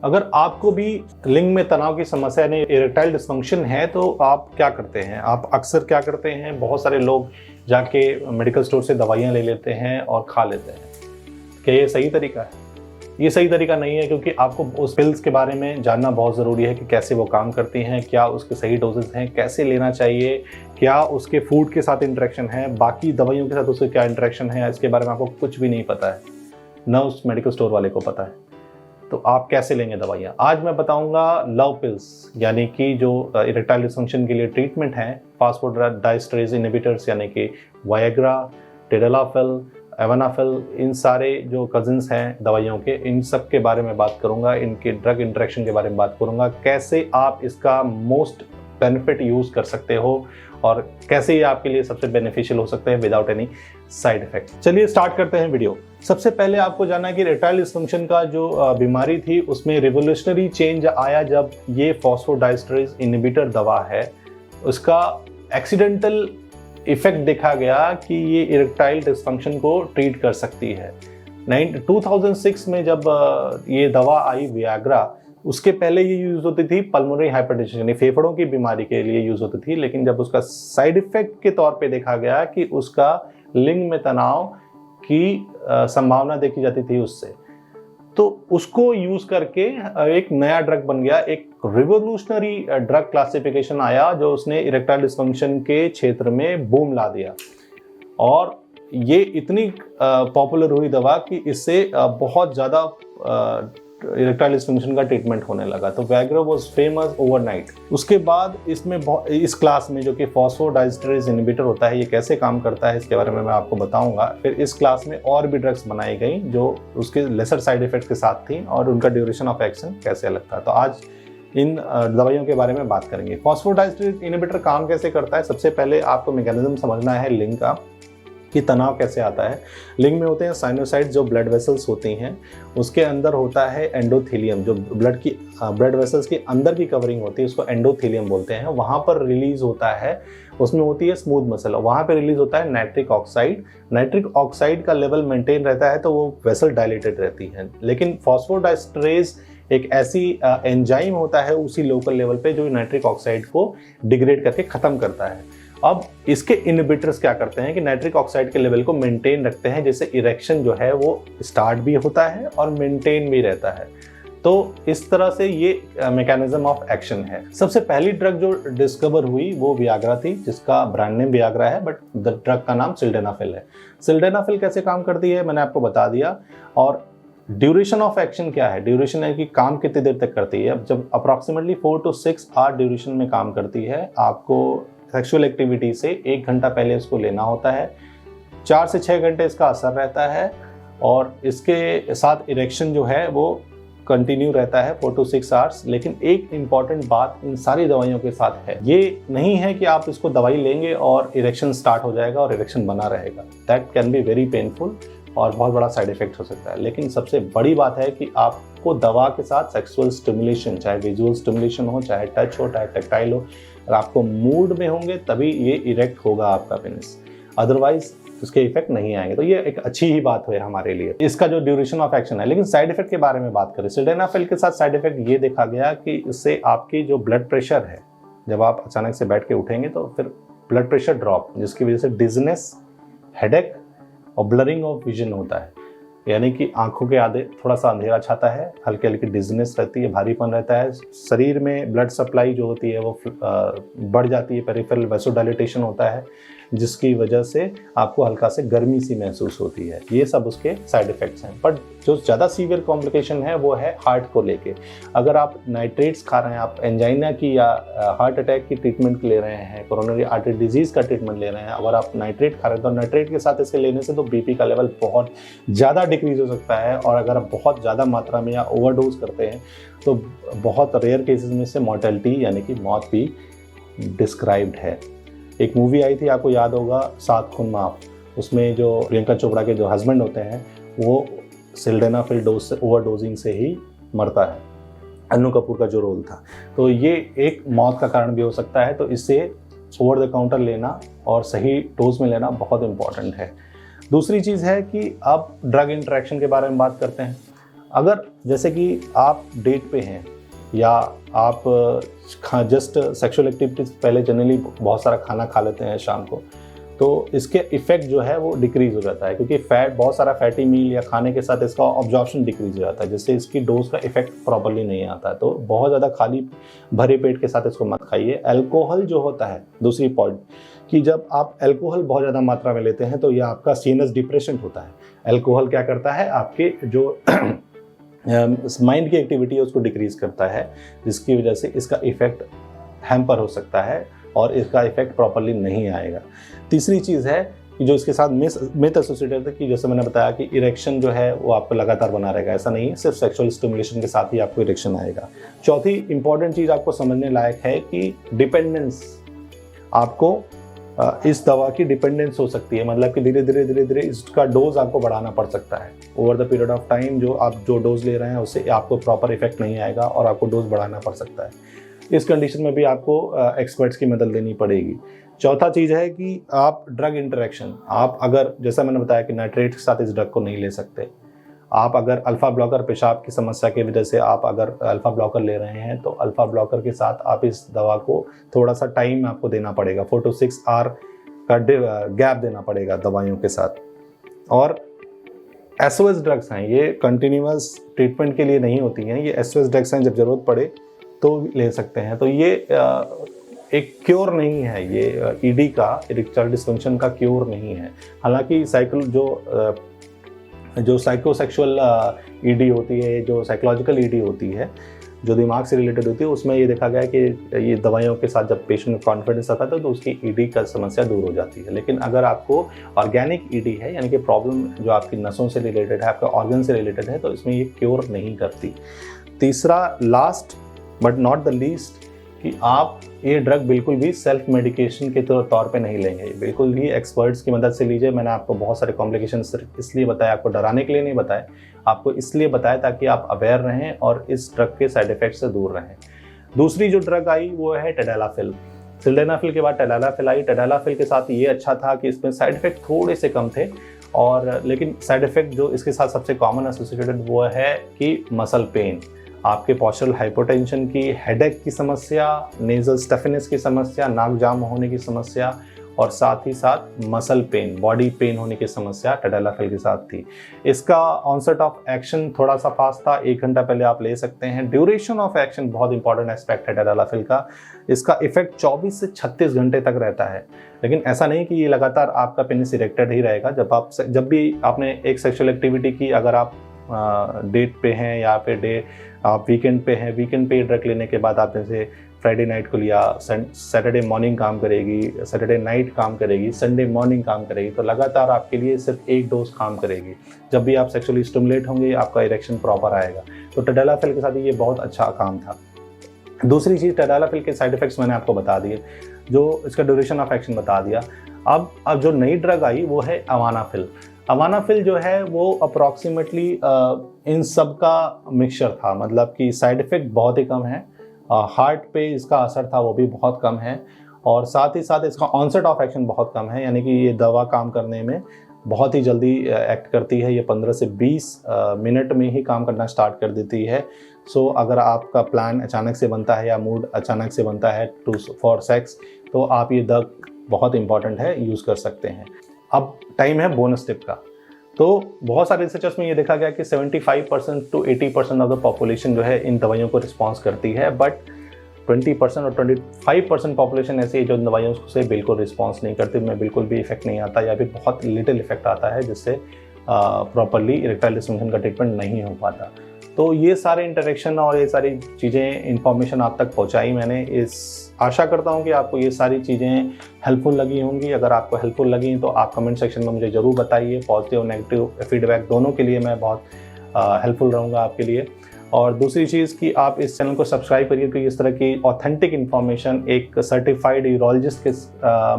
अगर आपको भी लिंग में तनाव की समस्या यानी इरेक्टाइल डिस्फंक्शन है तो आप क्या करते हैं? आप अक्सर क्या करते हैं, बहुत सारे लोग जाके मेडिकल स्टोर से दवाइयाँ ले लेते हैं और खा लेते हैं। क्या ये सही तरीका है? ये सही तरीका नहीं है, क्योंकि आपको उस पिल्स के बारे में जानना बहुत ज़रूरी है कि कैसे वो काम करती हैं, क्या उसके सही डोजेस हैं, कैसे लेना चाहिए, क्या उसके फूड के साथ इंटरेक्शन है, बाकी दवाइयों के साथ उसके क्या इंटरेक्शन है, इसके बारे में आपको कुछ भी नहीं पता है, न उस मेडिकल स्टोर वाले को पता है। तो आप कैसे लेंगे दवाइयाँ? आज मैं बताऊंगा लव पिल्स, यानी कि जो इरेक्टाइल डिस्फंक्शन के लिए ट्रीटमेंट है, फॉस्फोडाइएस्टरेज इनहिबिटर्स यानी कि वायग्रा, टेडलाफिल, एवानाफिल, इन सारे जो कजिन्स हैं दवाइयों के, इन सब के बारे में बात करूंगा, इनके ड्रग इंटरेक्शन के बारे में बात करूंगा, कैसे आप इसका मोस्ट बेनिफिट यूज़ कर सकते हो और कैसे ये आपके लिए सबसे बेनिफिशियल हो सकते हैं विदाउट एनी साइड इफेक्ट। चलिए स्टार्ट करते हैं वीडियो। सबसे पहले आपको जानना है कि इरेक्टाइल डिस्फंक्शन का जो बीमारी थी उसमें रिवोल्यूशनरी चेंज आया जब ये फॉस्फोडाइएस्टरेज इनहिबिटर दवा है, उसका एक्सीडेंटल इफेक्ट देखा गया कि ये इरेक्टाइल डिस्फंक्शन को ट्रीट कर सकती है। 2006 में जब ये दवा आई वियाग्रा, उसके पहले ये यूज होती थी पल्मोनरी हाइपरटेंशन यानी फेफड़ों की बीमारी के लिए यूज होती थी, लेकिन जब उसका साइड इफेक्ट के तौर पे देखा गया कि उसका लिंग में तनाव की संभावना देखी जाती थी उससे, तो उसको यूज करके एक नया ड्रग बन गया, एक रिवोल्यूशनरी ड्रग क्लासिफिकेशन आया जो उसने इरेक्टाइल डिस्फंक्शन के क्षेत्र में बूम ला दिया। और ये इतनी पॉपुलर हुई दवा कि इससे बहुत ज़्यादा इरेक्टाइल डिस्फंक्शन का ट्रीटमेंट होने लगा। तो वैग्रा वाज फेमस ओवरनाइट। उसके बाद इसमें इस क्लास में जो कि फॉस्फोडाइएस्टरेज इनहिबिटर होता है, ये कैसे काम करता है इसके बारे में मैं आपको बताऊंगा। फिर इस क्लास में और भी ड्रग्स बनाई गई जो उसके लेसर साइड इफेक्ट के साथ थी और उनका ड्यूरेशन ऑफ एक्शन कैसे अलग था। तो आज इन दवाइयों के बारे में बात करेंगे। फॉस्फोडाइएस्टरेज इनहिबिटर काम कैसे करता है? सबसे पहले आपको मैकेनिज्म समझना है लिंग का, कि तनाव कैसे आता है। लिंग में होते हैं साइनोसाइड जो ब्लड वेसल्स होती हैं, उसके अंदर होता है एंडोथेलियम जो ब्लड वेसल्स की अंदर की कवरिंग होती है, उसको एंडोथेलियम बोलते हैं। वहाँ पर रिलीज होता है, उसमें होती है स्मूथ मसल, वहाँ पर रिलीज होता है नाइट्रिक ऑक्साइड। नाइट्रिक ऑक्साइड का लेवल मेंटेन रहता है तो वो वेसल डायलेटेड रहती है। लेकिन फॉस्फोडाइएस्टरेज एक ऐसी एंजाइम होता है उसी लोकल लेवल पे जो नाइट्रिक ऑक्साइड को डिग्रेड करके ख़त्म करता है। अब इसके इनहिबिटर्स क्या करते हैं कि नाइट्रिक ऑक्साइड के लेवल को मेंटेन रखते हैं, जैसे इरेक्शन जो है वो स्टार्ट भी होता है और मेंटेन भी रहता है। तो इस तरह से ये मैकेनिज्म ऑफ एक्शन है। सबसे पहली ड्रग जो डिस्कवर हुई वो वियाग्रा थी, जिसका ब्रांड नेम वियाग्रा है, बट द ड्रग का नाम सिल्डेनाफिल है। सिल्डेनाफिल कैसे काम करती है मैंने आपको बता दिया। और ड्यूरेशन ऑफ एक्शन क्या है? ड्यूरेशन है कि काम कितनी देर तक करती है। अब जब अप्रॉक्सीमेटली 4 to 6 आवर ड्यूरेशन में काम करती है, आपको सेक्सुअल एक्टिविटी से 1 घंटा पहले इसको लेना होता है। 4 से 6 घंटे इसका असर रहता है और इसके साथ इरेक्शन जो है वो कंटिन्यू रहता है 4 to 6 आवर्स। लेकिन एक इम्पॉर्टेंट बात इन सारी दवाइयों के साथ है, ये नहीं है कि आप इसको दवाई लेंगे और इरेक्शन स्टार्ट हो जाएगा और इरेक्शन बना रहेगा। That can be very painful और बहुत बड़ा साइड इफेक्ट हो सकता है। लेकिन सबसे बड़ी बात है कि आपको दवा के साथ सेक्सुअल स्टिमुलेशन, चाहे विजुअल स्टिमुलेशन हो, चाहे टच हो, चाहे टेक्टाइल हो, और आपको मूड में होंगे तभी ये इरेक्ट होगा आपका पेनिस, अदरवाइज उसके इफेक्ट नहीं आएंगे। तो ये एक अच्छी ही बात है हमारे लिए, इसका जो ड्यूरेशन ऑफ एक्शन है। लेकिन साइड इफेक्ट के बारे में बात करें, सिल्डेनाफिल के साथ साइड इफेक्ट ये देखा गया कि इससे आपकी जो ब्लड प्रेशर है, जब आप अचानक से बैठ के उठेंगे तो फिर ब्लड प्रेशर ड्रॉप, जिसकी वजह से डिजनेस, हेडेक और ब्लरिंग ऑफ विजन होता है, यानी कि आंखों के आगे थोड़ा सा अंधेरा छाता है, हल्की हल्की डिजनेस रहती है, भारीपन रहता है, शरीर में ब्लड सप्लाई जो होती है वो बढ़ जाती है, पेरिफेरल वैसोडाइलेटेशन होता है, जिसकी वजह से आपको हल्का से गर्मी सी महसूस होती है। ये सब उसके साइड इफ़ेक्ट्स हैं। बट जो ज़्यादा सीवियर कॉम्प्लिकेशन है वो है हार्ट को लेके। अगर आप नाइट्रेट्स खा रहे हैं, आप एंजाइना की या हार्ट अटैक की ट्रीटमेंट ले रहे हैं, कोरोनरी आर्टरी डिजीज़ का ट्रीटमेंट ले रहे हैं, अगर आप नाइट्रेट खा रहे हैं तो नाइट्रेट के साथ इसके लेने से तो बीपी का लेवल बहुत ज़्यादा डिक्रीज हो सकता है। और अगर आप बहुत ज़्यादा मात्रा में या ओवरडोज करते हैं तो बहुत रेयर केसेस में से मॉर्टेलिटी यानी कि मौत भी डिस्क्राइब्ड है। एक मूवी आई थी, आपको याद होगा, सात खून माफ, उसमें जो प्रियंका चोपड़ा के जो हस्बैंड होते हैं वो सिल्डेनाफिल डोज से ओवरडोजिंग से ही मरता है, अन्नू कपूर का जो रोल था। तो ये एक मौत का कारण भी हो सकता है। तो इससे ओवर द काउंटर लेना और सही डोज में लेना बहुत इंपॉर्टेंट है। दूसरी चीज़ है कि अब ड्रग इंटरेक्शन के बारे में बात करते हैं। अगर जैसे कि आप डेट पे हैं या आप जस्ट सेक्सुअल एक्टिविटीज पहले जनरली बहुत सारा खाना खा लेते हैं शाम को, तो इसके इफेक्ट जो है वो डिक्रीज हो जाता है, क्योंकि बहुत सारा फैटी मील या खाने के साथ इसका ऑब्जॉर्प्शन डिक्रीज हो जाता है, जिससे इसकी डोज का इफेक्ट प्रॉपर्ली नहीं आता है। तो बहुत ज़्यादा खाली भरे पेट के साथ इसको मत खाइए। अल्कोहल जो होता है, दूसरी पॉइंट कि जब आप अल्कोहल बहुत ज़्यादा मात्रा में लेते हैं तो यह आपका सीनस डिप्रेशन होता है। अल्कोहल क्या करता है, आपके जो माइंड की एक्टिविटी है उसको डिक्रीज करता है, जिसकी वजह से इसका इफेक्ट हैम्पर हो सकता है और इसका इफेक्ट प्रॉपर्ली नहीं आएगा। तीसरी चीज़ है कि जो इसके साथ मिथ एसोसिएटेड है कि जैसे मैंने बताया कि इरेक्शन जो है वो आपको लगातार बना रहेगा, ऐसा नहीं है, सिर्फ सेक्सुअल स्टिमुलेशन के साथ ही आपको इरेक्शन आएगा। चौथी इंपॉर्टेंट चीज़ आपको समझने लायक है कि डिपेंडेंस, आपको इस दवा की डिपेंडेंस हो सकती है, मतलब कि धीरे धीरे इसका डोज आपको बढ़ाना पड़ सकता है। Over the period of time जो आप डोज ले रहे हैं उससे आपको प्रॉपर इफेक्ट नहीं आएगा और आपको डोज बढ़ाना पड़ सकता है। इस कंडीशन में भी आपको एक्सपर्ट्स की मदद लेनी पड़ेगी। चौथा चीज़ है कि आप ड्रग इंटरेक्शन, आप अगर जैसा मैंने बताया कि नाइट्रेट के साथ इस ड्रग को नहीं ले सकते। आप अगर अल्फ़ा ब्लॉकर, पेशाब की समस्या की वजह से आप अगर अल्फ़ा ब्लॉकर ले रहे हैं तो अल्फ़ा ब्लॉकर के साथ आप इस दवा को थोड़ा सा टाइम आपको देना पड़ेगा, 4 to 6 आवर का गैप देना पड़ेगा दवाइयों के साथ। और एसओएस ड्रग्स हैं, ये कंटिन्यूअस ट्रीटमेंट के लिए नहीं होती हैं, ये एसओएस ड्रग्स हैं, जब ज़रूरत पड़े तो ले सकते हैं। तो ये एक क्योर नहीं है, ये ईडी का, इरेक्टाइल डिस्फंक्शन का क्योर नहीं है। हालांकि जो साइकोसेक्सुअल ईडी होती है, जो साइकोलॉजिकल ईडी होती है, जो दिमाग से रिलेटेड होती है, उसमें ये देखा गया है कि ये दवाइयों के साथ जब पेशेंट में कॉन्फिडेंस आता है तो उसकी ईडी का समस्या दूर हो जाती है। लेकिन अगर आपको ऑर्गेनिक ईडी है, यानी कि प्रॉब्लम जो आपकी नसों से रिलेटेड है, आपके ऑर्गन से रिलेटेड है, तो इसमें ये क्योर नहीं करती। तीसरा, last but not the least, कि आप ये ड्रग बिल्कुल भी सेल्फ मेडिकेशन के तौर पे नहीं लेंगे, बिल्कुल ही एक्सपर्ट्स की मदद से लीजिए। मैंने आपको बहुत सारे कॉम्प्लिकेशन सिर्फ इसलिए बताया, आपको डराने के लिए नहीं बताया, आपको इसलिए बताया ताकि आप अवेयर रहें और इस ड्रग के साइड इफेक्ट से दूर रहें। दूसरी जो ड्रग आई वो है टेडेलाफिल। सिल्डेनाफिल के बाद टेडेलाफिल आई। टेडेलाफिल के साथ ये अच्छा था कि इसमें साइड इफेक्ट थोड़े से कम थे, और लेकिन साइड इफेक्ट जो इसके साथ सबसे कॉमन एसोसिएटेड वो है कि मसल पेन, आपके पोस्चरल हाइपोटेंशन की, हेडेक की समस्या, नेजल स्टफनेस की समस्या, नाक जाम होने की समस्या, और साथ ही साथ मसल पेन, बॉडी पेन होने की समस्या टेडेलाफिल के साथ थी। इसका ऑनसेट ऑफ एक्शन थोड़ा सा फास्ट था, 1 घंटा पहले आप ले सकते हैं। ड्यूरेशन ऑफ एक्शन बहुत इंपॉर्टेंट एस्पेक्ट है टेडेलाफिल का, इसका इफेक्ट 24 से 36 घंटे तक रहता है। लेकिन ऐसा नहीं कि ये लगातार आपका पेनिस इरेक्टेड ही रहेगा। जब भी आपने एक सेक्सुअल एक्टिविटी की, अगर आप डेट पे हैं या फिर आप वीकेंड पे हैं, वीकेंड पे ड्रग लेने के बाद आप जैसे फ्राइडे नाइट को लिया, सैटरडे मॉर्निंग काम करेगी, सैटरडे नाइट काम करेगी, संडे मॉर्निंग काम करेगी, तो लगातार आपके लिए सिर्फ 1 डोज काम करेगी। जब भी आप सेक्सुअली स्टिमुलेट होंगे आपका इरेक्शन प्रॉपर आएगा। तो टेडेलाफिल के साथ ये बहुत अच्छा काम था। दूसरी चीज़, टेडेलाफिल के साइड इफेक्ट्स मैंने आपको बता दिए, जो इसका ड्यूरेशन ऑफ एक्शन बता दिया। अब जो नई ड्रग आई वो है अवानाफिल। अवानाफिल जो है वो अप्रॉक्सीमेटली इन सब का मिक्सचर था, मतलब कि साइड इफ़ेक्ट बहुत ही कम है, हार्ट पे इसका असर था वो भी बहुत कम है, और साथ ही साथ इसका ऑनसेट ऑफ एक्शन बहुत कम है, यानी कि ये दवा काम करने में बहुत ही जल्दी एक्ट करती है। ये 15 से 20 मिनट में ही काम करना स्टार्ट कर देती है। सो अगर आपका प्लान अचानक से बनता है या मूड अचानक से बनता है फॉर सेक्स, तो आप ये दवा बहुत इंपॉर्टेंट है, यूज़ कर सकते हैं। अब टाइम है बोनस टिप का। तो बहुत सारे रिसर्चर्स में ये देखा गया कि 75% to 80% ऑफ द पॉपुलेशन जो है इन दवाइयों को रिस्पॉन्स करती है, बट 20% और 25% पॉपुलेशन ऐसी है जो दवाइयों से बिल्कुल रिस्पॉन्स नहीं करती, में बिल्कुल भी इफेक्ट नहीं आता या फिर बहुत लिटिल इफेक्ट आता है, जिससे प्रॉपरली इरेक्टाइल डिस्फंक्शन का ट्रीटमेंट नहीं हो पाता। तो ये सारे इंटरेक्शन और ये सारी चीज़ें, इन्फॉर्मेशन आप तक पहुंचाई मैंने। इस आशा करता हूं कि आपको ये सारी चीज़ें हेल्पफुल लगी होंगी। अगर आपको हेल्पफुल लगी तो आप कमेंट सेक्शन में मुझे ज़रूर बताइए। पॉजिटिव और नेगेटिव फीडबैक दोनों के लिए मैं बहुत हेल्पफुल रहूँगा आपके लिए। और दूसरी चीज़ कि आप इस चैनल को सब्सक्राइब करिए, क्योंकि इस तरह की ऑथेंटिक इन्फॉर्मेशन एक सर्टिफाइड यूरोलॉजिस्ट के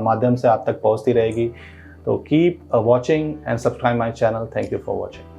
माध्यम से आप तक पहुँचती रहेगी। तो keep watching and subscribe my channel. Thank you for watching.